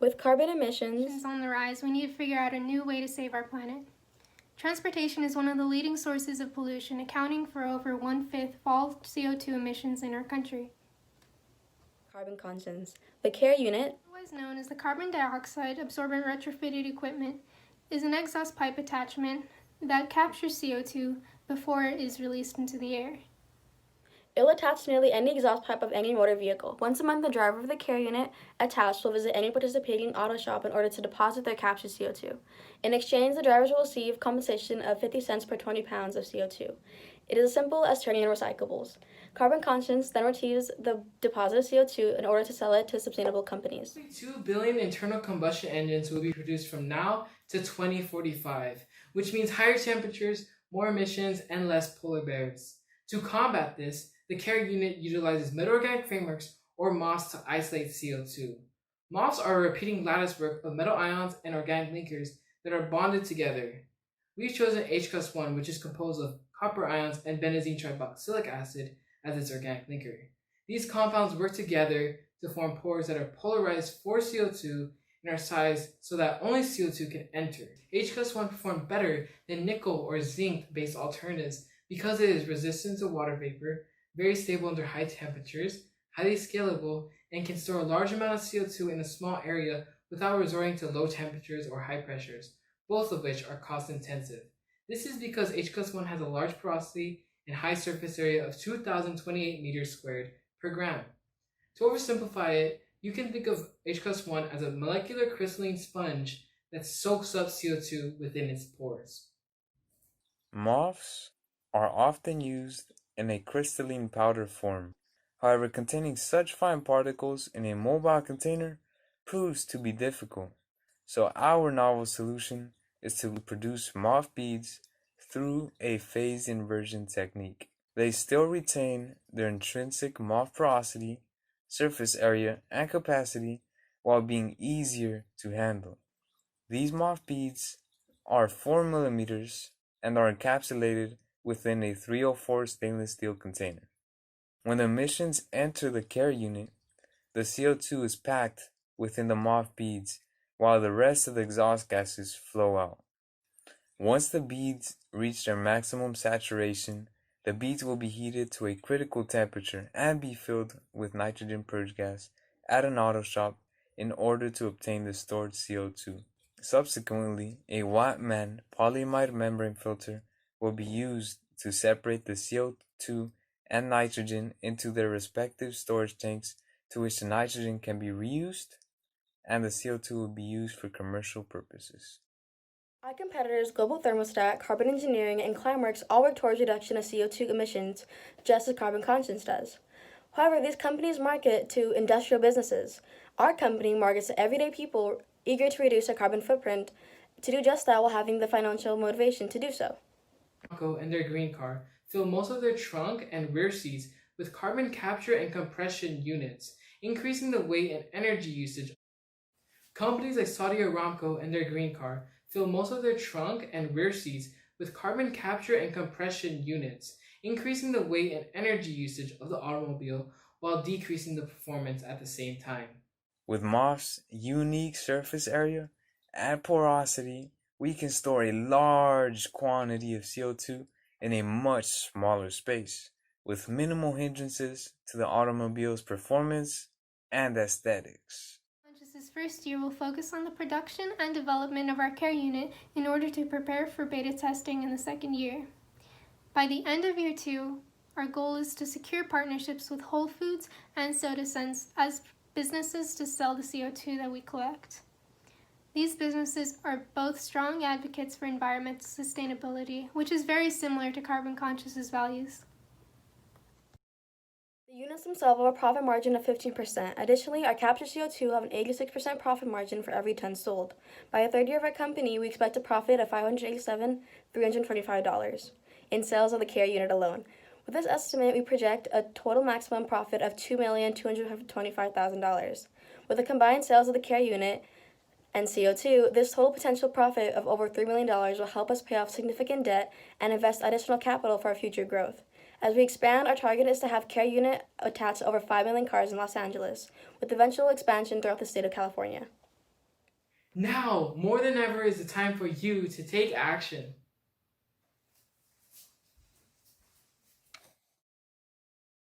With carbon emissions Emissions on the rise, we need to figure out a new way to save our planet. Transportation is one of the leading sources of pollution, accounting for over 1/5 of all CO2 emissions in our country. carbon conscious. The CARE unit, Otherwise known as the carbon dioxide absorbent retrofitted equipment, is an exhaust pipe attachment that captures CO2 before it is released into the air. it will attach to nearly any exhaust pipe of any motor vehicle. Once a month, the driver of the CARE unit attached will visit any participating auto shop in order to deposit their captured CO2. In exchange, the drivers will receive compensation of 50 cents per 20 pounds of CO2. It is as simple as turning in recyclables. Carbon Conscious then receives the deposited CO2 in order to sell it to sustainable companies. 2 billion internal combustion engines will be produced from now to 2045, which means higher temperatures, more emissions, and less polar bears. To combat this, the CARE unit utilizes metal-organic frameworks, or MOFs, to isolate CO2. MOFs are a repeating lattice work of metal ions and organic linkers that are bonded together. We've chosen H+1, which is composed of copper ions and benzene triboxylic acid as its organic linker. These compounds work together to form pores that are polarized for CO2 and are sized so that only CO2 can enter. H+1 performs better than nickel or zinc-based alternatives because it is resistant to water vapor, very stable under high temperatures, highly scalable, and can store a large amount of CO2 in a small area without resorting to low temperatures or high pressures, both of which are cost-intensive. This is because H+1 has a large porosity and high surface area of 2,028 meters squared per gram. To oversimplify it, you can think of H+1 as a molecular crystalline sponge that soaks up CO2 within its pores. MOFs are often used in a crystalline powder form. However, containing such fine particles in a mobile container proves to be difficult. So our novel solution is to produce MOF beads through a phase inversion technique. They still retain their intrinsic MOF porosity, surface area, and capacity while being easier to handle. These MOF beads are 4 millimeters and are encapsulated within a 304 stainless steel container. When the emissions enter the CARE unit, the CO2 is packed within the MOF beads while the rest of the exhaust gases flow out. Once the beads reach their maximum saturation, the beads will be heated to a critical temperature and be filled with nitrogen purge gas at an auto shop in order to obtain the stored CO2. Subsequently, a Wattman polyamide membrane filter will be used to separate the CO2 and nitrogen into their respective storage tanks, to which the nitrogen can be reused and the CO2 will be used for commercial purposes. Our competitors, Global Thermostat, Carbon Engineering, and Climeworks all work towards reduction of CO2 emissions, just as Carbon Conscious does. However, these companies market to industrial businesses. Our company markets to everyday people eager to reduce their carbon footprint to do just that while having the financial motivation to do so. Bronco and their green car fill most of their trunk and rear seats with carbon capture and compression units, increasing the weight and energy usage. Companies like Saudi Aramco and their green car fill most of their trunk and rear seats with carbon capture and compression units, increasing the weight and energy usage of the automobile while decreasing the performance at the same time. With MOF's unique surface area and porosity, we can store a large quantity of CO2 in a much smaller space, with minimal hindrances to the automobile's performance and aesthetics. Conscious's first year will focus on the production and development of our CARE unit in order to prepare for beta testing in the second year. By the end of year 2, our goal is to secure partnerships with Whole Foods and SodaSense as businesses to sell the CO2 that we collect. These businesses are both strong advocates for environmental sustainability, which is very similar to Carbon Conscious's values. The units themselves have a profit margin of 15%. Additionally, our captured CO2 have an 86% profit margin for every ton sold. By the third year of our company, we expect a profit of $587,325 in sales of the CARE unit alone. With this estimate, we project a total maximum profit of $2,225,000. With the combined sales of the CARE unit and CO2, this total potential profit of over $3 million will help us pay off significant debt and invest additional capital for our future growth. As we expand, our target is to have CARE unit attached to over 5 million cars in Los Angeles, with eventual expansion throughout the state of California. Now, more than ever, is the time for you to take action.